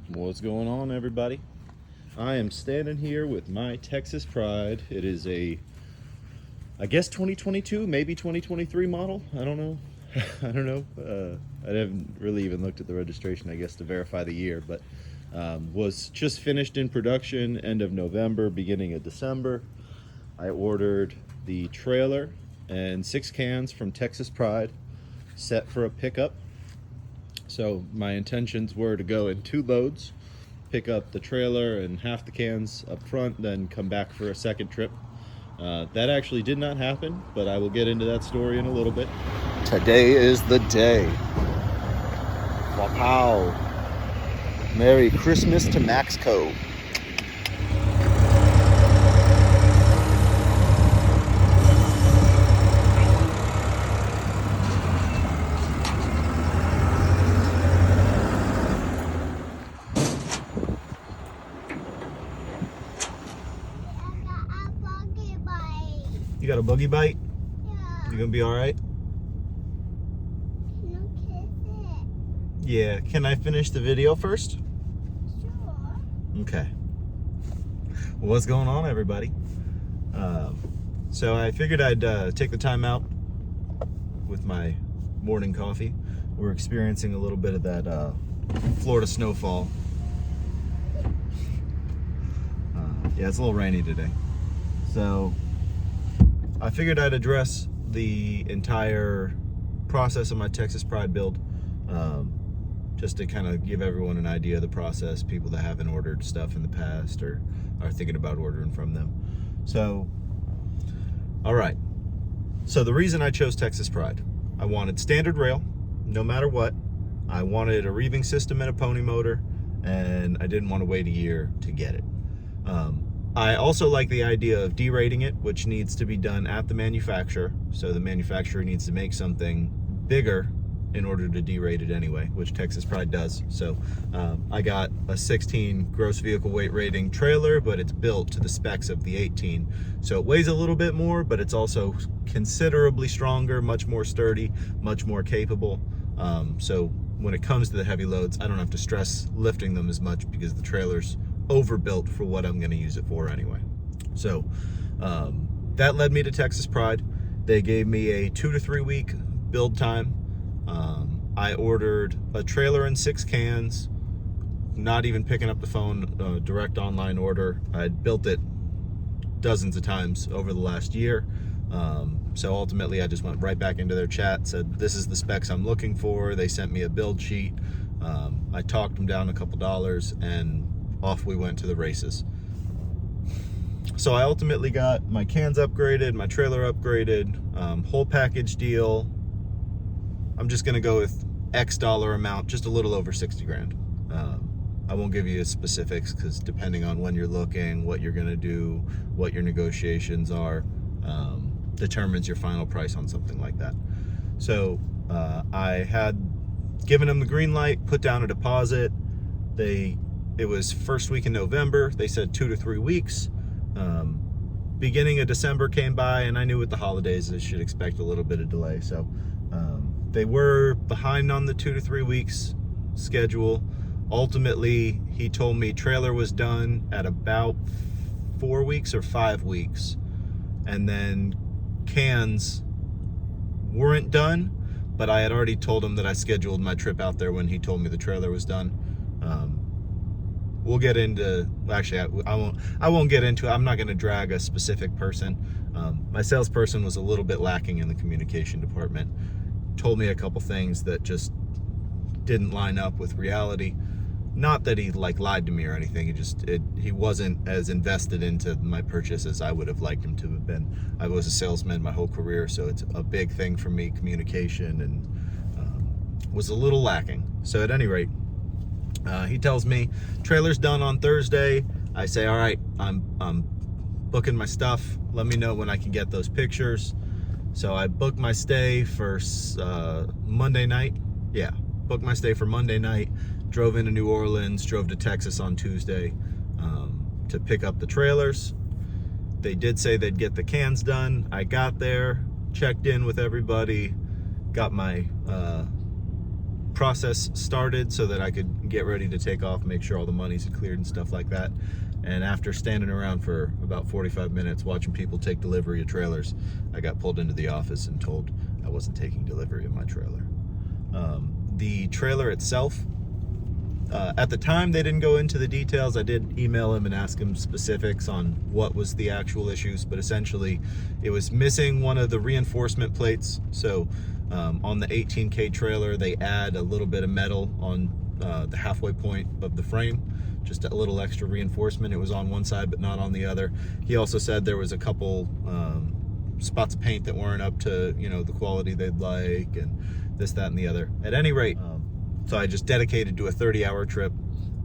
What's going on, everybody? I am standing here with my Texas Pride. It is a, I guess 2022, maybe 2023 model. I don't know. I don't know. I haven't really even looked at the registration, I guess, to verify the year, but was just finished in production end of November, beginning of December. I ordered the trailer and 6 cans from Texas Pride, set for a pickup. So my intentions were to go in 2 loads, pick up the trailer and half the cans up front, then come back for a second trip. That actually did not happen, but I will get into that story in a little bit. Today is the day. Wow. Merry Christmas to MAXCO. You got a boogie bite? Yeah. You gonna be all right? Can you kiss it? Yeah. Can I finish the video first? Sure. Okay. Well, what's going on, everybody? So I figured I'd take the time out with my morning coffee. We're experiencing a little bit of that Florida snowfall. Yeah, it's a little rainy today. So I figured I'd address the entire process of my Texas Pride build, just to kind of give everyone an idea of the process, people that haven't ordered stuff in the past or are thinking about ordering from them. So, all right. So the reason I chose Texas Pride, I wanted standard rail, no matter what. I wanted a reeving system and a pony motor, and I didn't want to wait a year to get it. I also like the idea of derating it, which needs to be done at the manufacturer. So the manufacturer needs to make something bigger in order to derate it anyway, which Texas Pride does. So I got a 16 gross vehicle weight rating trailer, but it's built to the specs of the 18. So it weighs a little bit more, but it's also considerably stronger, much more sturdy, much more capable. So when it comes to the heavy loads, I don't have to stress lifting them as much because the trailer's overbuilt for what I'm going to use it for anyway. So that led me to Texas Pride. They gave me a 2 to 3 week build time. I ordered a trailer and 6 cans, not even picking up the phone, direct online order. I'd built it dozens of times over the last year. So ultimately I just went right back into their chat, said this is the specs I'm looking for. They sent me a build sheet. I talked them down a couple dollars, and off we went to the races. So I ultimately got my cans upgraded, my trailer upgraded, whole package deal. I'm just gonna go with X dollar amount, just a little over 60 grand. I won't give you specifics because depending on when you're looking, what you're gonna do, what your negotiations are, determines your final price on something like that. So I had given them the green light, put down a deposit. It was first week in November. They said 2 to 3 weeks. Beginning of December came by, and I knew with the holidays I should expect a little bit of delay. So they were behind on the 2 to 3 weeks schedule. Ultimately, he told me trailer was done at about 4 weeks or 5 weeks. And then cans weren't done, but I had already told him that I scheduled my trip out there when he told me the trailer was done. We'll get into, actually, I won't get into it. I'm not going to drag a specific person. My salesperson was a little bit lacking in the communication department. Told me a couple things that just didn't line up with reality. Not that he lied to me or anything. He wasn't as invested into my purchase as I would have liked him to have been. I was a salesman my whole career, so it's a big thing for me, communication, and was a little lacking. So at any rate, he tells me trailer's done on Thursday. I say, all right, I'm booking my stuff. Let me know when I can get those pictures. So I booked my stay for Monday night. Yeah, booked my stay for Monday night. Drove into New Orleans, drove to Texas on Tuesday to pick up the trailers. They did say they'd get the cans done. I got there, checked in with everybody, got my process started so that I could get ready to take off, make sure all the money's cleared and stuff like that. And after standing around for about 45 minutes watching people take delivery of trailers, I got pulled into the office and told I wasn't taking delivery of my trailer. The trailer itself, at the time they didn't go into the details. I did email him and ask him specifics on what was the actual issues, but essentially it was missing one of the reinforcement plates. So on the 18K trailer, they add a little bit of metal on the halfway point of the frame, just a little extra reinforcement. It was on one side but not on the other. He also said there was a couple spots of paint that weren't up to, you know, the quality they'd like, and this, that, and the other. At any rate, so I just dedicated to a 30-hour trip.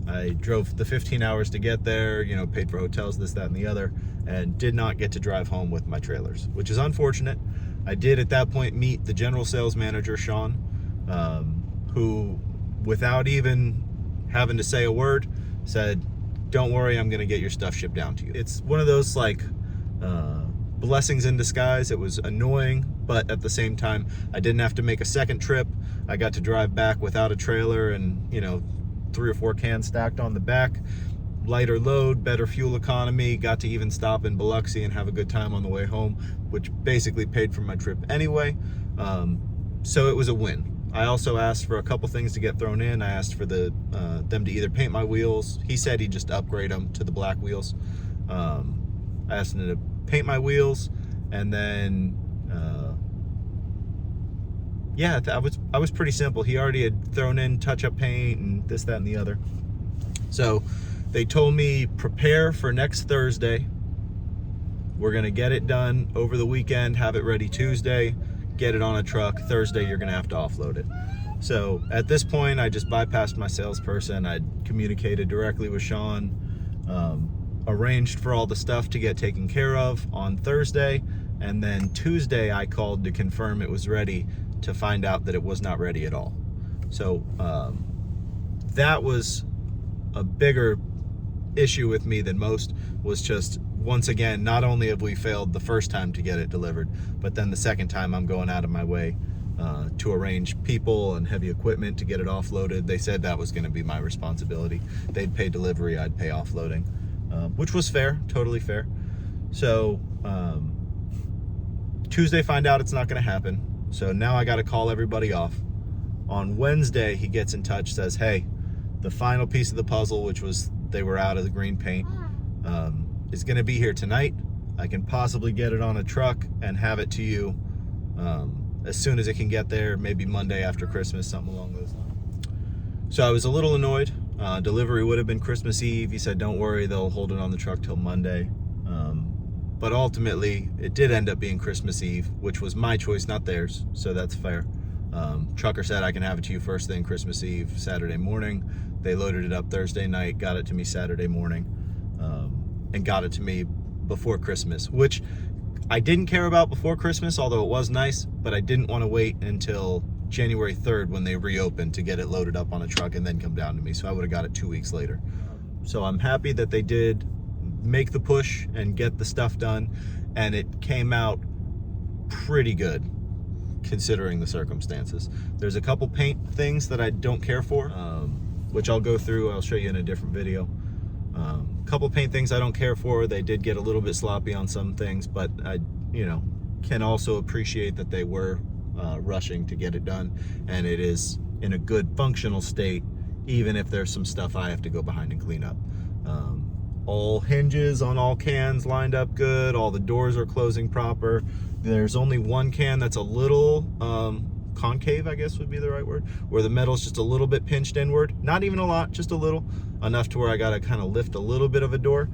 I drove the 15 hours to get there, you know, paid for hotels, this, that, and the other, and did not get to drive home with my trailers, which is unfortunate. I did at that point meet the general sales manager, Sean, who, without even having to say a word, said, "Don't worry, I'm gonna get your stuff shipped down to you." It's one of those like blessings in disguise. It was annoying, but at the same time, I didn't have to make a second trip. I got to drive back without a trailer and, you know, 3 or 4 cans stacked on the back. Lighter load, better fuel economy. Got to even stop in Biloxi and have a good time on the way home, which basically paid for my trip anyway. So it was a win. I also asked for a couple things to get thrown in. I asked for them to either paint my wheels. He said he'd just upgrade them to the black wheels. I asked him to paint my wheels, and then yeah, I was pretty simple. He already had thrown in touch-up paint and this, that, and the other. So they told me prepare for next Thursday. We're gonna get it done over the weekend, have it ready Tuesday, get it on a truck. Thursday you're gonna have to offload it. So at this point, I just bypassed my salesperson. I communicated directly with Sean, arranged for all the stuff to get taken care of on Thursday, and then Tuesday I called to confirm it was ready, to find out that it was not ready at all. So that was a bigger issue with me than most, was just, once again, not only have we failed the first time to get it delivered, but then the second time I'm going out of my way to arrange people and heavy equipment to get it offloaded. They said that was gonna be my responsibility. They'd pay delivery, I'd pay offloading, which was fair, totally fair. So Tuesday, find out it's not gonna happen. So now I gotta call everybody off. On Wednesday, he gets in touch, says, hey, the final piece of the puzzle, which was they were out of the green paint, is gonna be here tonight. I can possibly get it on a truck and have it to you as soon as it can get there, maybe Monday after Christmas, something along those lines. So I was a little annoyed. Delivery would have been Christmas Eve. He said, don't worry, they'll hold it on the truck till Monday. But ultimately, it did end up being Christmas Eve, which was my choice, not theirs, so that's fair. Trucker said I can have it to you first thing Christmas Eve, Saturday morning. They loaded it up Thursday night, got it to me Saturday morning, and got it to me before Christmas, which I didn't care about before Christmas, although it was nice, but I didn't want to wait until January 3rd when they reopened to get it loaded up on a truck and then come down to me, so I would have got it 2 weeks later. So I'm happy that they did make the push and get the stuff done, and it came out pretty good considering the circumstances. There's a couple paint things that I don't care for, which I'll go through. I'll show you in a different video. Couple paint things I don't care for. They did get a little bit sloppy on some things, but I, you know, can also appreciate that they were rushing to get it done, and it is in a good functional state, even if there's some stuff I have to go behind and clean up. All hinges on all cans lined up good. All the doors are closing proper. There's only one can that's a little concave, I guess would be the right word, where the metal's just a little bit pinched inward. Not even a lot, just a little. Enough to where I gotta kind of lift a little bit of a door.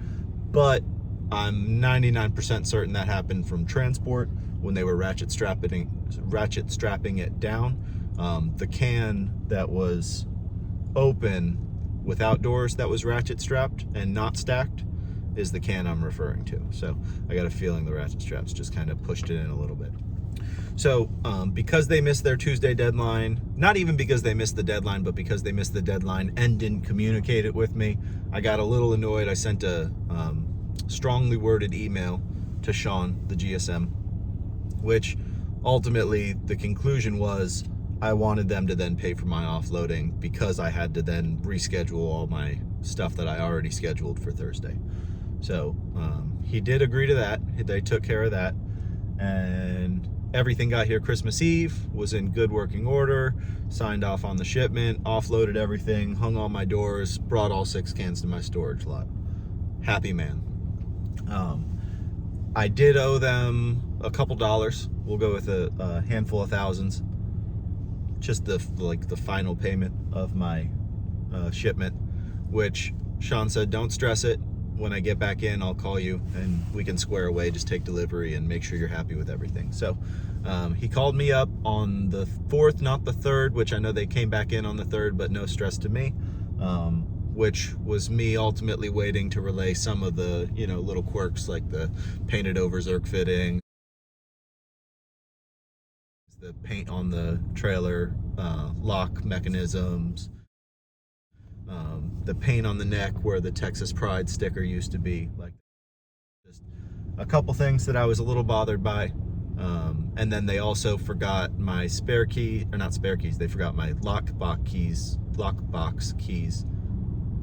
But I'm 99% certain that happened from transport when they were ratchet strapping it down. The can that was open without doors that was ratchet strapped and not stacked is the can I'm referring to. So I got a feeling the ratchet straps just kind of pushed it in a little bit. So because they missed their Tuesday deadline, not even because they missed the deadline, but because they missed the deadline and didn't communicate it with me, I got a little annoyed. I sent a strongly worded email to Sean, the GSM, which ultimately the conclusion was, I wanted them to then pay for my offloading because I had to then reschedule all my stuff that I already scheduled for Thursday. So he did agree to that. They took care of that, and everything got here Christmas Eve, was in good working order, signed off on the shipment, offloaded everything, hung on my doors, brought all 6 cans to my storage lot. Happy man. I did owe them a couple dollars. We'll go with a handful of thousands. Just the final payment of my shipment, which Sean said, don't stress it. When I get back in, I'll call you and we can square away, just take delivery and make sure you're happy with everything. So he called me up on the 4th, not the 3rd, which I know they came back in on the 3rd, but no stress to me, which was me ultimately waiting to relay some of the, little quirks like the painted over Zerk fitting, the paint on the trailer lock mechanisms, the paint on the neck where the Texas Pride sticker used to be, like just a couple things that I was a little bothered by. And then they also forgot my spare key, or not spare keys, they forgot my lockbox keys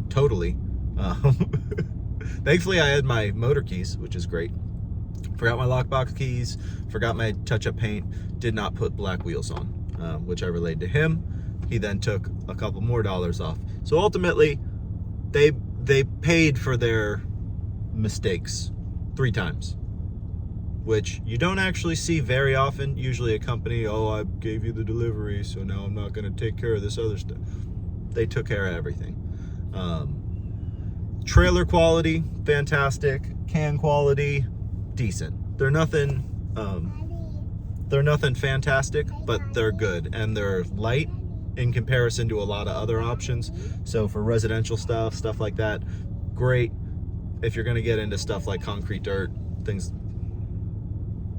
totally. Thankfully I had my motor keys, which is great. Forgot my lockbox keys, forgot my touch-up paint, did not put black wheels on, which I relayed to him. He then took a couple more dollars off. So ultimately, they paid for their mistakes 3 times, which you don't actually see very often. Usually a company, oh, I gave you the delivery, so now I'm not going to take care of this other stuff. They took care of everything. Trailer quality, fantastic. Can quality, decent. They're nothing fantastic, but they're good, and they're light in comparison to a lot of other options. So for residential stuff like that, great. If you're gonna get into stuff like concrete dirt, things,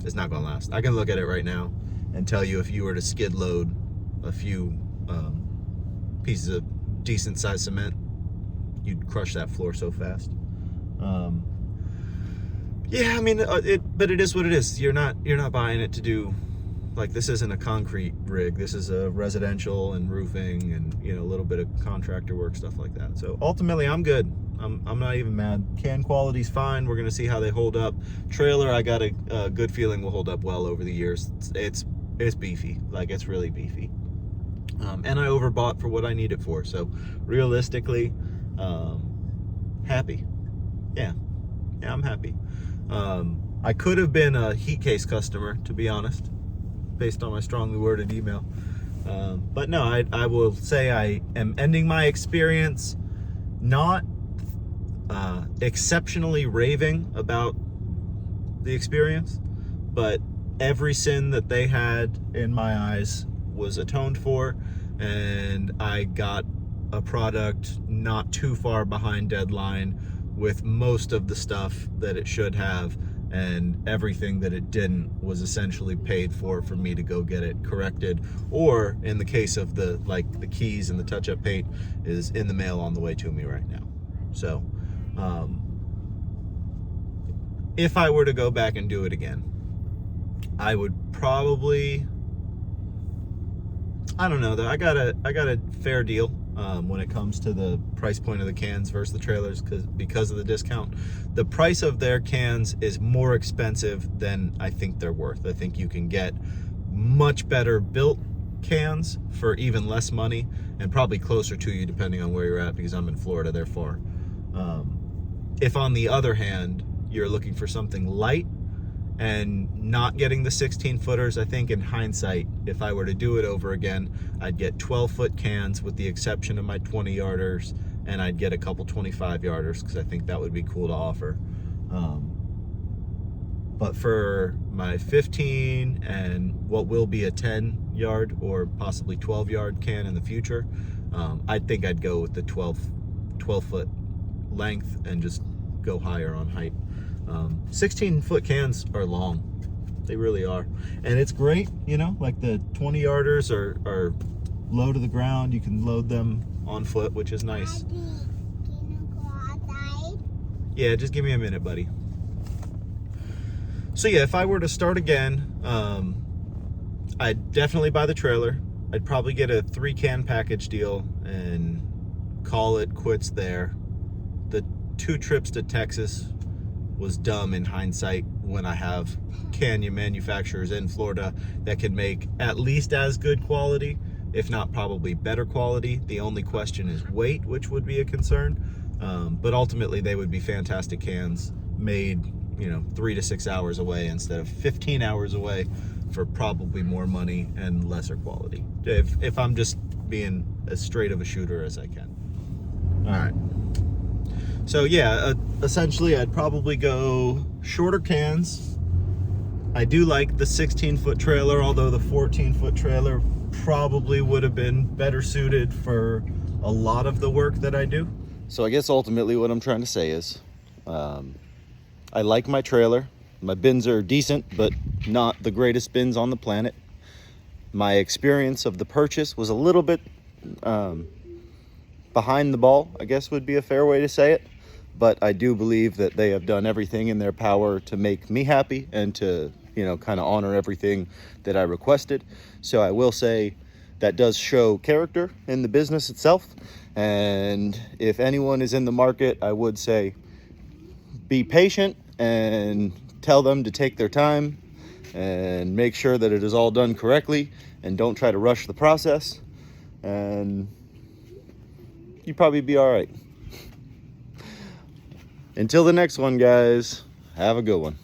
it's not gonna last. I can look at it right now and tell you if you were to skid load a few pieces of decent sized cement, you'd crush that floor so fast. Yeah, I mean, but it is what it is. You're not buying it to do, like, this isn't a concrete rig. This is a residential and roofing and, a little bit of contractor work, stuff like that. So ultimately, I'm good. I'm not even mad. Can quality's fine. We're gonna see how they hold up. Trailer, I got a good feeling will hold up well over the years. It's beefy. Like, it's really beefy. And I overbought for what I need it for. So realistically, happy. Yeah, I'm happy. I could have been a heat case customer, to be honest, based on my strongly worded email. But no, I will say I am ending my experience not exceptionally raving about the experience, but every sin that they had in my eyes was atoned for, and I got a product not too far behind deadline with most of the stuff that it should have, and everything that it didn't was essentially paid for me to go get it corrected, or in the case of the keys and the touch-up paint is in the mail on the way to me right now. So if I were to go back and do it again, I would probably, I don't know though, I got a fair deal when it comes to the price point of the cans versus the trailers, because of the discount. The price of their cans is more expensive than I think they're worth. I think you can get much better built cans for even less money, and probably closer to you depending on where you're at, because I'm in Florida, therefore. If on the other hand you're looking for something light and not getting the 16 footers, I think in hindsight, if I were to do it over again, I'd get 12-foot cans with the exception of my 20 yarders, and I'd get a couple 25 yarders because I think that would be cool to offer. But for my 15 and what will be a 10 yard or possibly 12 yard can in the future, I think I'd go with the 12 foot length and just go higher on height. 16-foot cans are long. They really are. And it's great, like the 20 yarders are low to the ground. You can load them on foot, which is nice. Daddy, can you go outside? Yeah, just give me a minute, buddy. So yeah, if I were to start again, I'd definitely buy the trailer. I'd probably get a 3-can package deal and call it quits there. The 2 trips to Texas was dumb in hindsight when I have can manufacturers in Florida that can make at least as good quality, if not probably better quality. The only question is weight, which would be a concern. But ultimately they would be fantastic cans made, 3 to 6 hours away instead of 15 hours away for probably more money and lesser quality. If I'm just being as straight of a shooter as I can. All right. So yeah, essentially I'd probably go shorter cans. I do like the 16-foot trailer, although the 14-foot trailer probably would have been better suited for a lot of the work that I do. So I guess ultimately what I'm trying to say is, I like my trailer. My bins are decent, but not the greatest bins on the planet. My experience of the purchase was a little bit behind the ball, I guess would be a fair way to say it. But I do believe that they have done everything in their power to make me happy and to, kind of honor everything that I requested. So I will say that does show character in the business itself. And if anyone is in the market, I would say be patient and tell them to take their time and make sure that it is all done correctly, and don't try to rush the process, and you'll probably be all right. Until the next one, guys, have a good one.